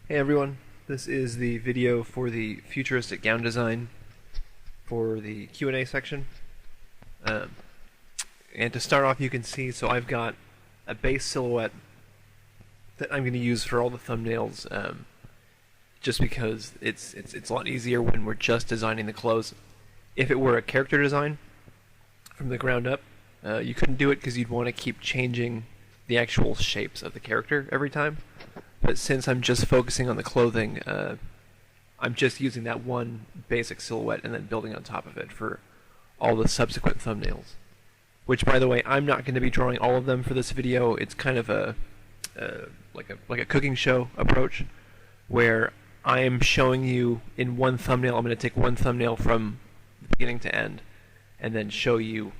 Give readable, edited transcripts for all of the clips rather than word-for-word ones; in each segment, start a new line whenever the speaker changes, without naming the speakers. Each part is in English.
Hey everyone, this is the video for the futuristic gown design for the Q&A section. Um, and to start off, you can see, so I've got a base silhouette that I'm going to use for all the thumbnails, just because it's a lot easier when we're just designing the clothes. If it were a character design from the ground up, you couldn't do it because you'd want to keep changing the actual shapes of the character every time. But since I'm just focusing on the clothing, I'm just using that one basic silhouette and then building on top of it for all the subsequent thumbnails. Which, by the way, I'm not going to be drawing all of them for this video. It's kind of like a cooking show approach, where I am showing you in one thumbnail. I'm going to take one thumbnail from beginning to end, and then show you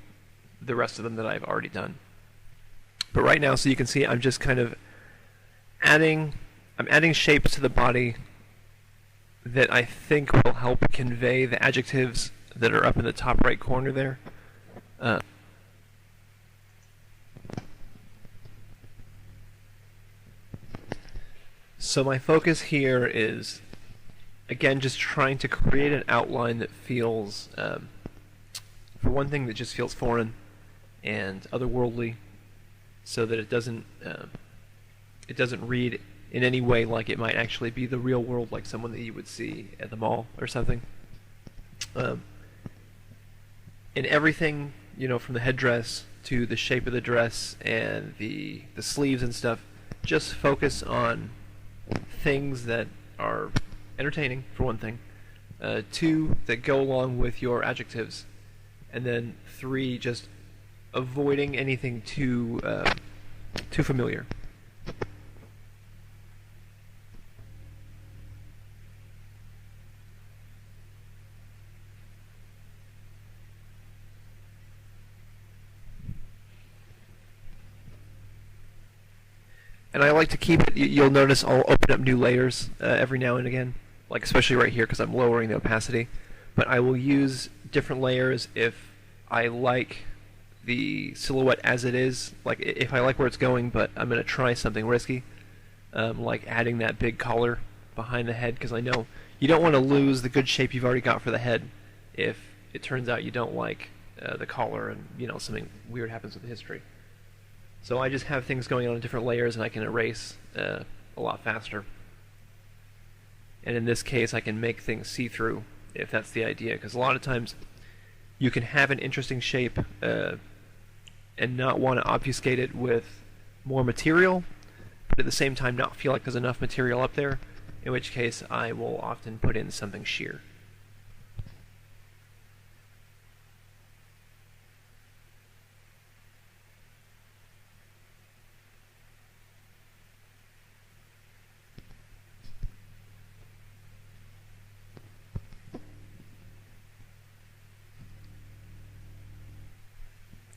the rest of them that I've already done. But right now, so you can see, I'm just kind of adding shapes to the body that I think will help convey the adjectives that are up in the top right corner there. So my focus here is, again, just trying to create an outline that feels, for one thing, that just feels foreign and otherworldly, so that it doesn't read in any way like it might actually be the real world, like someone that you would see at the mall or something. And everything, from the headdress to the shape of the dress and the sleeves and stuff, just focus on things that are entertaining, for one thing. 2, that go along with your adjectives. And then 3, just avoiding anything too familiar. And I like to keep it, you'll notice I'll open up new layers every now and again, like especially right here because I'm lowering the opacity. But I will use different layers if I like the silhouette as it is, like if I like where it's going, but I'm going to try something risky, like adding that big collar behind the head, because I know you don't want to lose the good shape you've already got for the head if it turns out you don't like the collar and something weird happens with the history. So I just have things going on in different layers, and I can erase a lot faster. And in this case, I can make things see-through, if that's the idea, because a lot of times you can have an interesting shape and not want to obfuscate it with more material, but at the same time not feel like there's enough material up there, in which case I will often put in something sheer.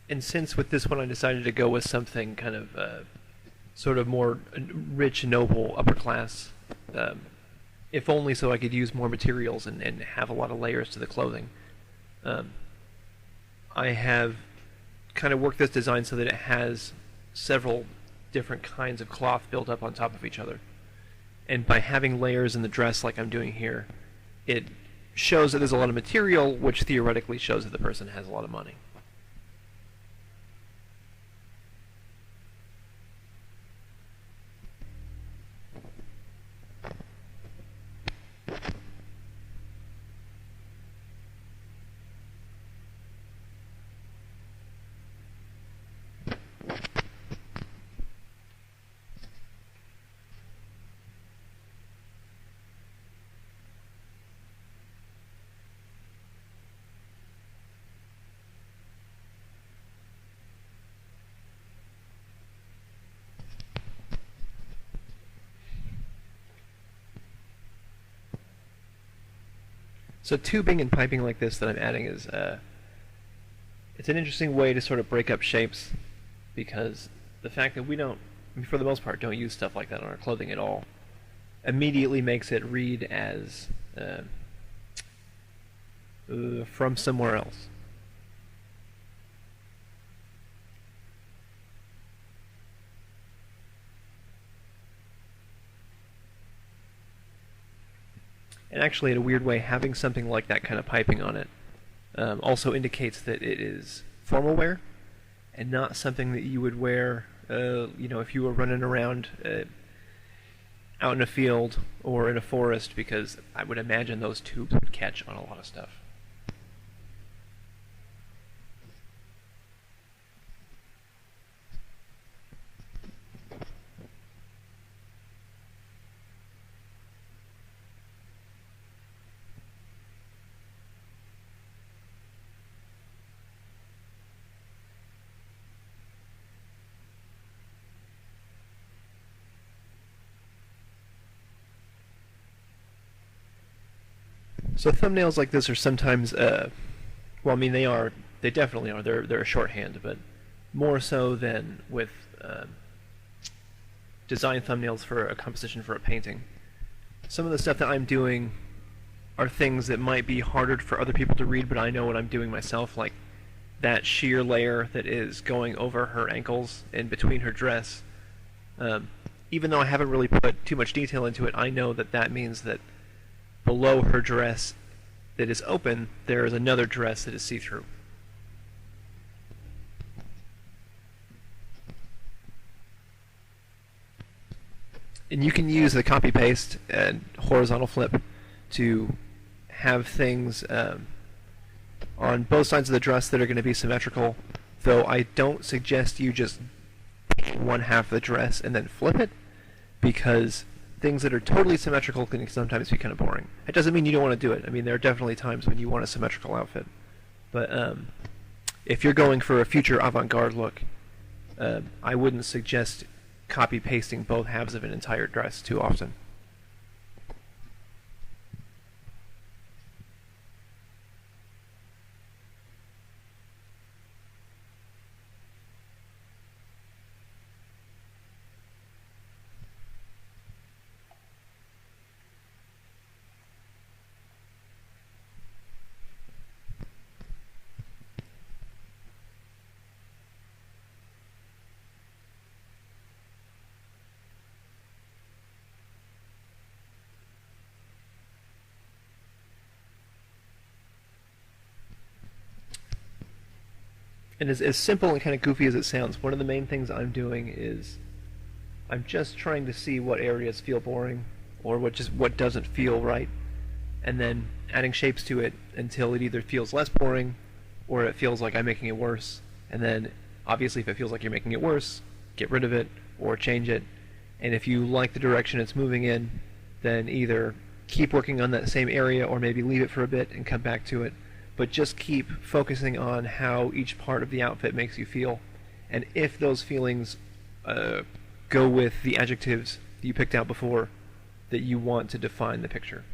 And since with this one I decided to go with something kind of sort of more rich, noble, upper class, if only so I could use more materials and have a lot of layers to the clothing. I have kind of worked this design so that it has several different kinds of cloth built up on top of each other. And by having layers in the dress like I'm doing here, it shows that there's a lot of material, which theoretically shows that the person has a lot of money. So tubing and piping like this that I'm adding is it's an interesting way to sort of break up shapes, because the fact that we don't, for the most part, don't use stuff like that on our clothing at all, immediately makes it read as from somewhere else. And actually, in a weird way, having something like that kind of piping on it also indicates that it is formal wear and not something that you would wear, if you were running around out in a field or in a forest, because I would imagine those tubes would catch on a lot of stuff. So thumbnails like this are sometimes, they definitely are. They're a shorthand, but more so than with design thumbnails for a composition for a painting. Some of the stuff that I'm doing are things that might be harder for other people to read, but I know what I'm doing myself, like that sheer layer that is going over her ankles and between her dress. Even though I haven't really put too much detail into it, I know that that means that below her dress that is open, there is another dress that is see-through. And you can use the copy-paste and horizontal flip to have things on both sides of the dress that are going to be symmetrical, though I don't suggest you just paint one half of the dress and then flip it, because things that are totally symmetrical can sometimes be kind of boring. It doesn't mean you don't want to do it. I mean, there are definitely times when you want a symmetrical outfit. But if you're going for a future avant-garde look, I wouldn't suggest copy-pasting both halves of an entire dress too often. And as simple and kind of goofy as it sounds, one of the main things I'm doing is I'm just trying to see what areas feel boring or what doesn't feel right, and then adding shapes to it until it either feels less boring or it feels like I'm making it worse. And then obviously if it feels like you're making it worse, get rid of it or change it. And if you like the direction it's moving in, then either keep working on that same area or maybe leave it for a bit and come back to it. But just keep focusing on how each part of the outfit makes you feel. And if those feelings go with the adjectives that you picked out before that you want to define the picture.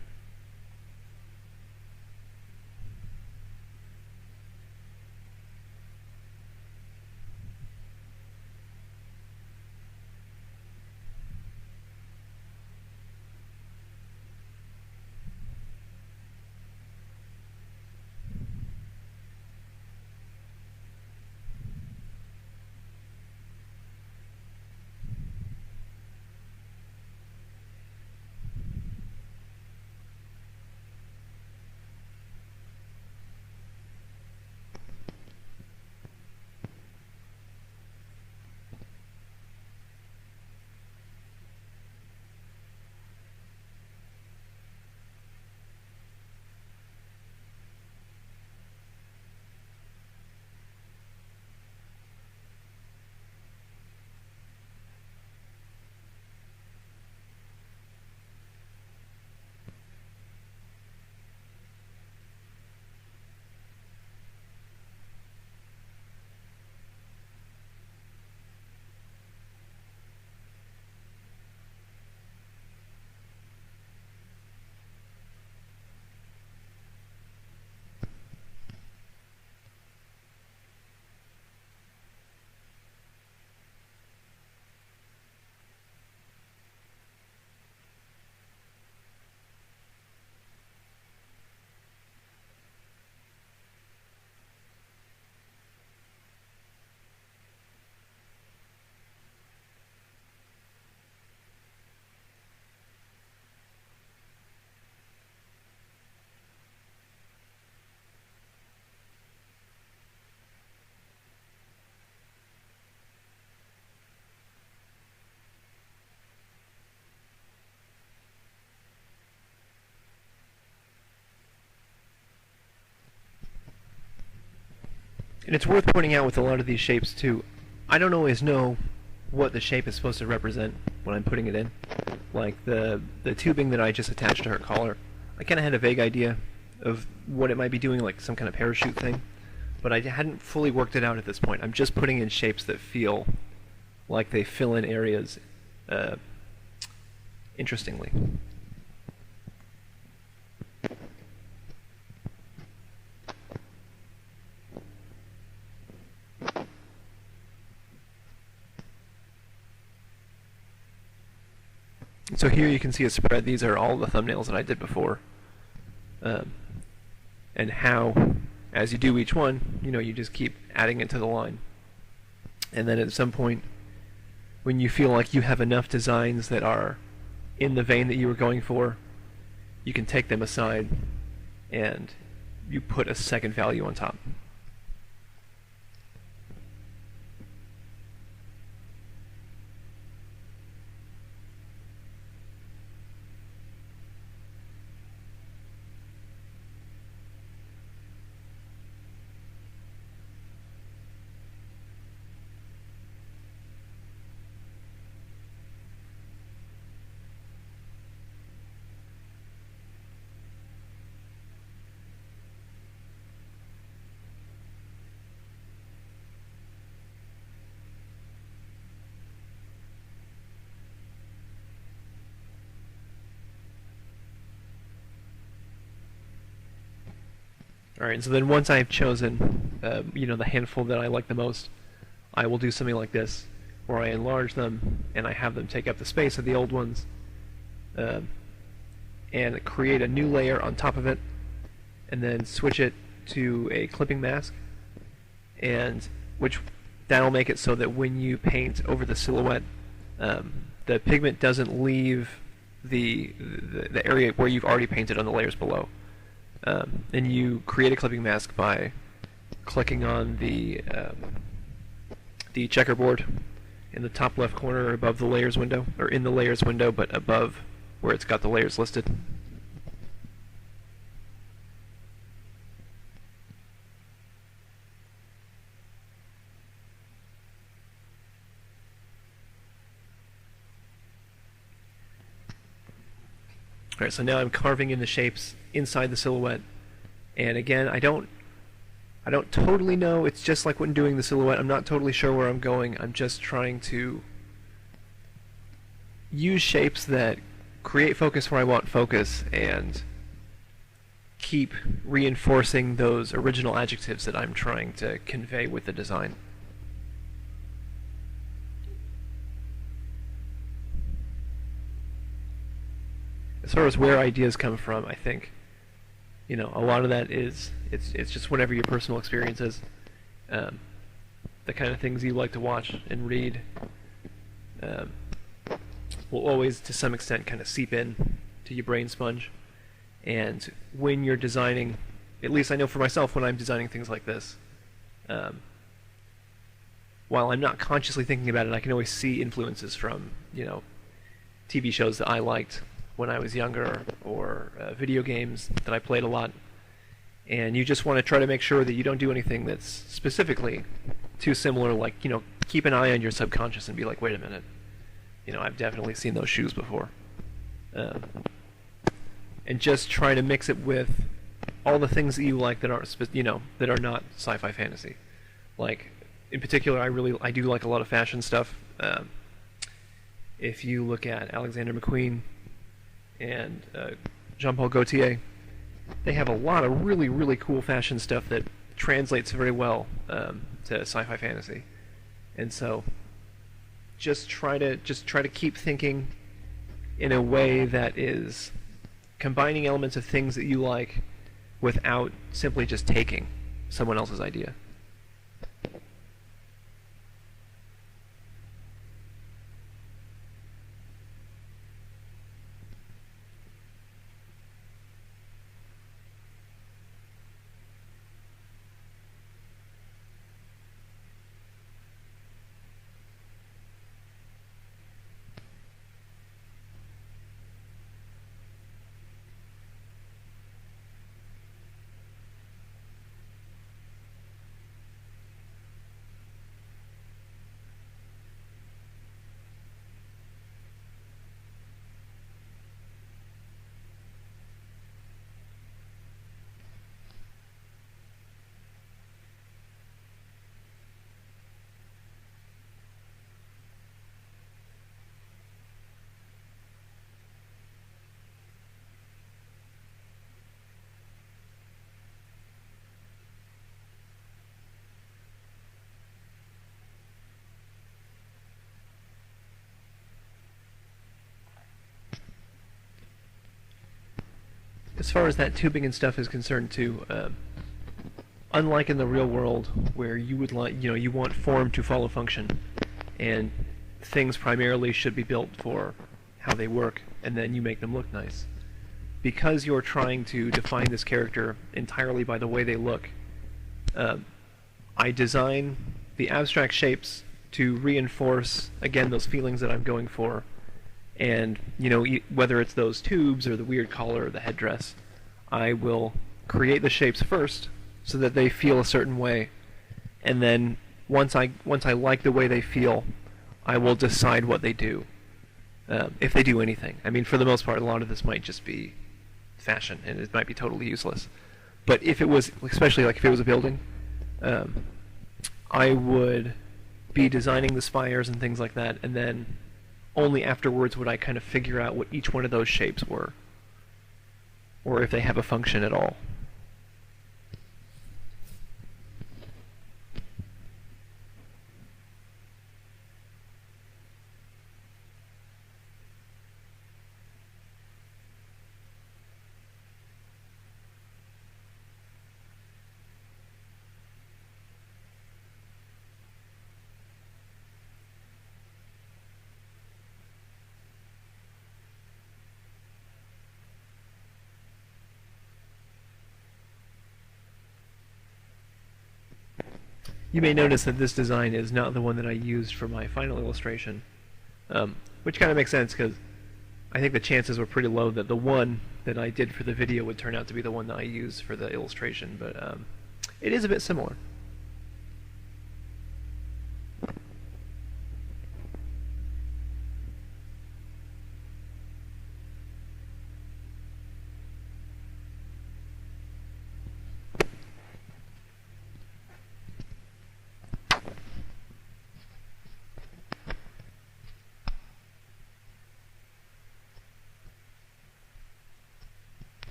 And it's worth pointing out with a lot of these shapes too, I don't always know what the shape is supposed to represent when I'm putting it in. Like the tubing that I just attached to her collar, I kind of had a vague idea of what it might be doing, like some kind of parachute thing, but I hadn't fully worked it out at this point. I'm just putting in shapes that feel like they fill in areas interestingly. So here you can see a spread. These are all the thumbnails that I did before. And how, as you do each one, you just keep adding it to the line. And then at some point, when you feel like you have enough designs that are in the vein that you were going for, you can take them aside and you put a second value on top. Alright, so then once I've chosen, the handful that I like the most, I will do something like this, where I enlarge them, and I have them take up the space of the old ones, and create a new layer on top of it, and then switch it to a clipping mask, and that'll make it so that when you paint over the silhouette, the pigment doesn't leave the area where you've already painted on the layers below. And you create a clipping mask by clicking on the checkerboard in the top left corner above the layers window, or in the layers window, but above where it's got the layers listed. Alright, so now I'm carving in the shapes inside the silhouette, and again, I don't totally know. It's just like when doing the silhouette. I'm not totally sure where I'm going. I'm just trying to use shapes that create focus where I want focus and keep reinforcing those original adjectives that I'm trying to convey with the design. As far as where ideas come from, I think, a lot of that is it's just whatever your personal experience is, the kind of things you like to watch and read will always, to some extent, kind of seep in to your brain sponge. And when you're designing, at least I know for myself, when I'm designing things like this, while I'm not consciously thinking about it, I can always see influences from TV shows that I liked when I was younger, or video games that I played a lot, and you just want to try to make sure that you don't do anything that's specifically too similar, like, keep an eye on your subconscious and be like, wait a minute, I've definitely seen those shoes before. And just try to mix it with all the things that you like that aren't, that are not sci-fi fantasy. Like, in particular, I do like a lot of fashion stuff. If you look at Alexander McQueen and Jean-Paul Gaultier, they have a lot of really, really cool fashion stuff that translates very well to sci-fi fantasy. And so just try to keep thinking in a way that is combining elements of things that you like without simply just taking someone else's idea. as far as that tubing and stuff is concerned too, unlike in the real world where you would you want form to follow function, and things primarily should be built for how they work, and then you make them look nice. Because you're trying to define this character entirely by the way they look, I design the abstract shapes to reinforce, again, those feelings that I'm going for. And, whether it's those tubes or the weird collar or the headdress, I will create the shapes first so that they feel a certain way. And then once I like the way they feel, I will decide what they do. If they do anything. I mean, for the most part, a lot of this might just be fashion, and it might be totally useless. But if it was, especially like if it was a building, I would be designing the spires and things like that, and then only afterwards would I kind of figure out what each one of those shapes were, or if they have a function at all. You may notice that this design is not the one that I used for my final illustration, which kind of makes sense because I think the chances were pretty low that the one that I did for the video would turn out to be the one that I used for the illustration, but it is a bit similar.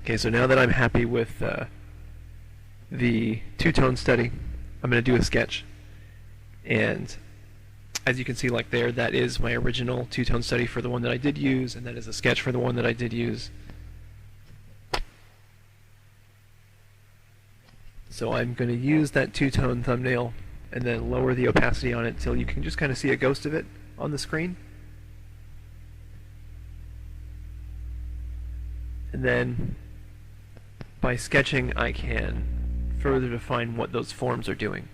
Okay, so now that I'm happy with the two-tone study, I'm going to do a sketch. And as you can see, like there, that is my original two-tone study for the one that I did use, and that is a sketch for the one that I did use. So I'm going to use that two-tone thumbnail and then lower the opacity on it until you can just kind of see a ghost of it on the screen. And then by sketching, I can further define what those forms are doing.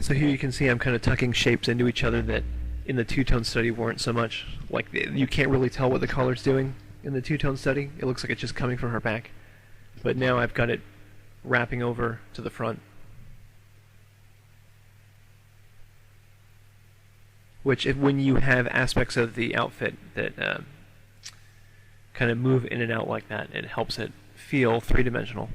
So here you can see I'm kind of tucking shapes into each other that in the two-tone study weren't so much. Like, you can't really tell what the collar's doing in the two-tone study. It looks like it's just coming from her back. But now I've got it wrapping over to the front. Which, when you have aspects of the outfit that kind of move in and out like that, it helps it feel three-dimensional.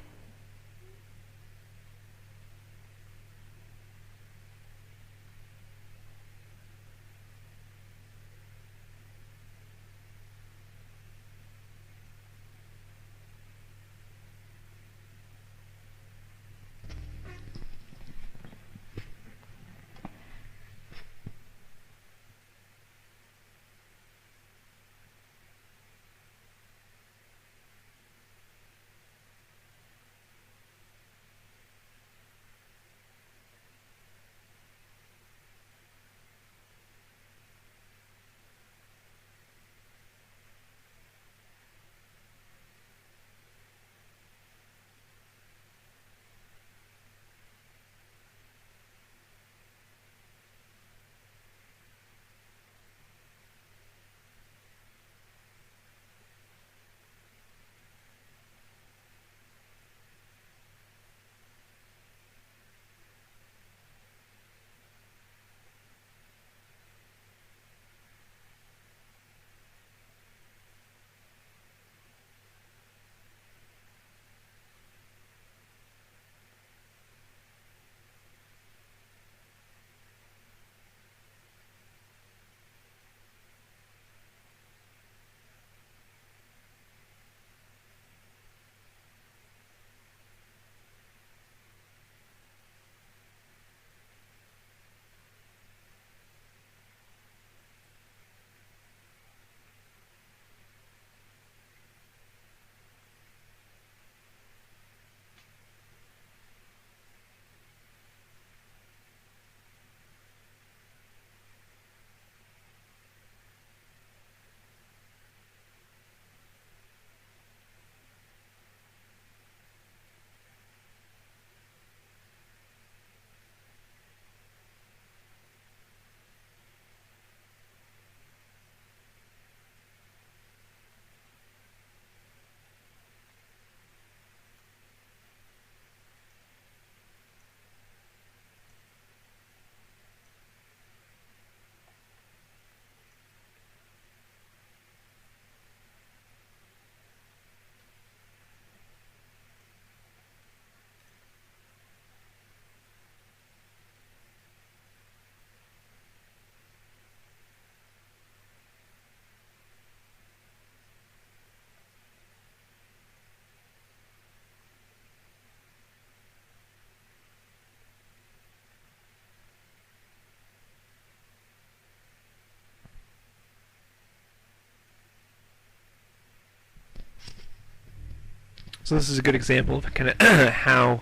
So this is a good example of kind of how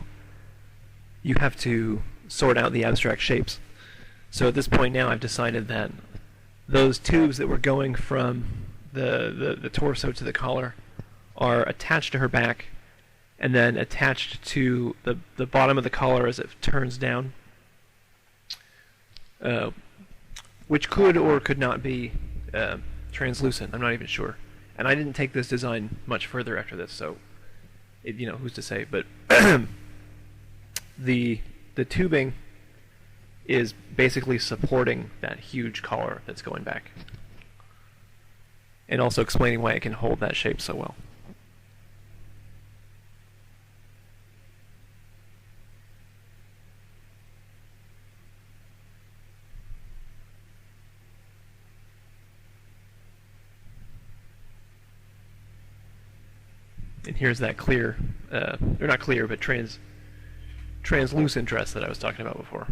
you have to sort out the abstract shapes. So at this point now I've decided that those tubes that were going from the torso to the collar are attached to her back and then attached to the bottom of the collar as it turns down, which could or could not be translucent. I'm not even sure. And I didn't take this design much further after this, so who's to say? But the tubing is basically supporting that huge collar that's going back, and also explaining why it can hold that shape so well. And here's that clear, or not clear, but translucent dress that I was talking about before.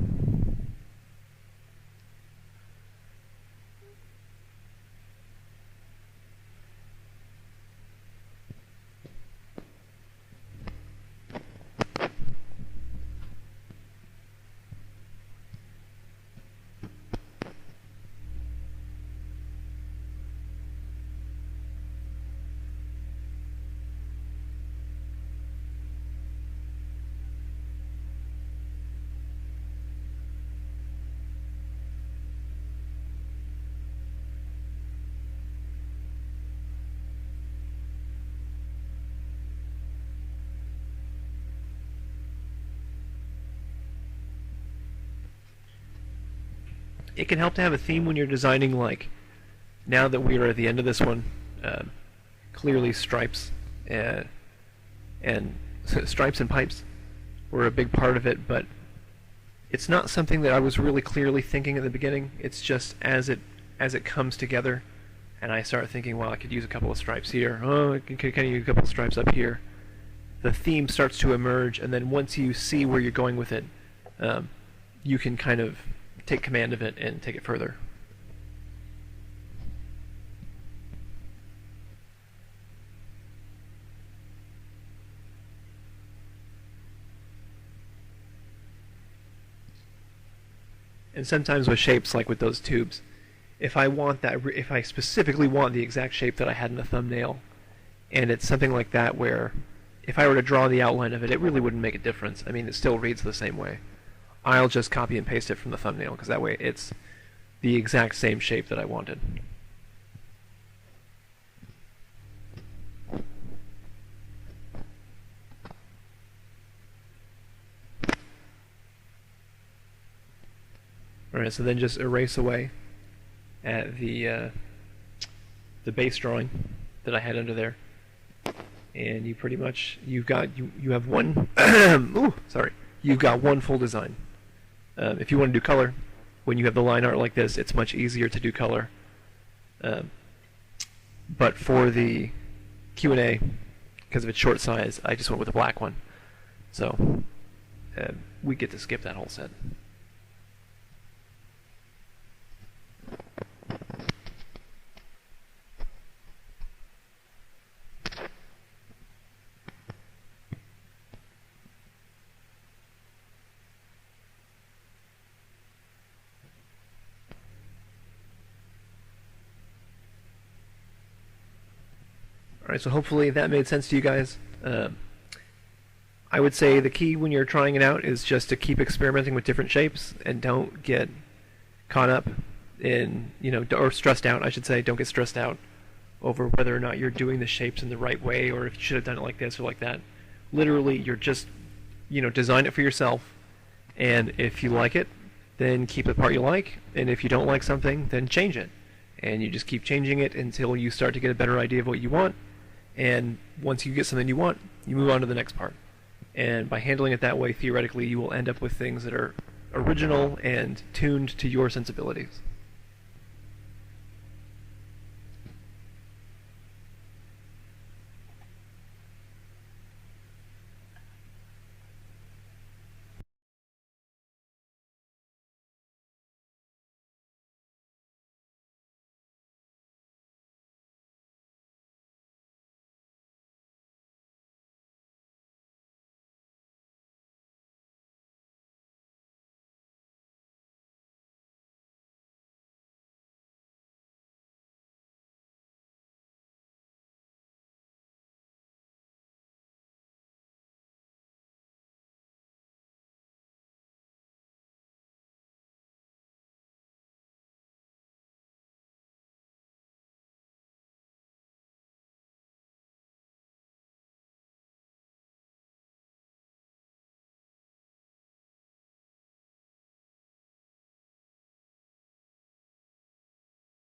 it can help to have a theme when you're designing, like, now that we are at the end of this one, clearly stripes and stripes and pipes were a big part of it, but it's not something that I was really clearly thinking at the beginning. It's just as it comes together, and I start thinking, well, I could use a couple of stripes here. Oh, I can use a couple of stripes up here. The theme starts to emerge, and then once you see where you're going with it, you can kind of take command of it and take it further. And sometimes with shapes, like with those tubes, if I specifically want the exact shape that I had in the thumbnail, and it's something like that where if I were to draw the outline of it, it really wouldn't make a difference. I mean, it still reads the same way. I'll just copy and paste it from the thumbnail, because that way it's the exact same shape that I wanted. Alright, so then just erase away at the base drawing that I had under there, and you pretty much you have one you've got one full design. If you want to do color, when you have the line art like this, it's much easier to do color. But for the Q&A, because of its short size, I just went with a black one. So we get to skip that whole set. Alright, so hopefully that made sense to you guys. I would say the key when you're trying it out is just to keep experimenting with different shapes and don't get caught up in, or stressed out, I should say. Don't get stressed out over whether or not you're doing the shapes in the right way, or if you should have done it like this or like that. Literally, you're just, design it for yourself, and if you like it, then keep the part you like, and if you don't like something, then change it. And you just keep changing it until you start to get a better idea of what you want, and once you get something you want, you move on to the next part. And by handling it that way, theoretically, you will end up with things that are original and tuned to your sensibilities.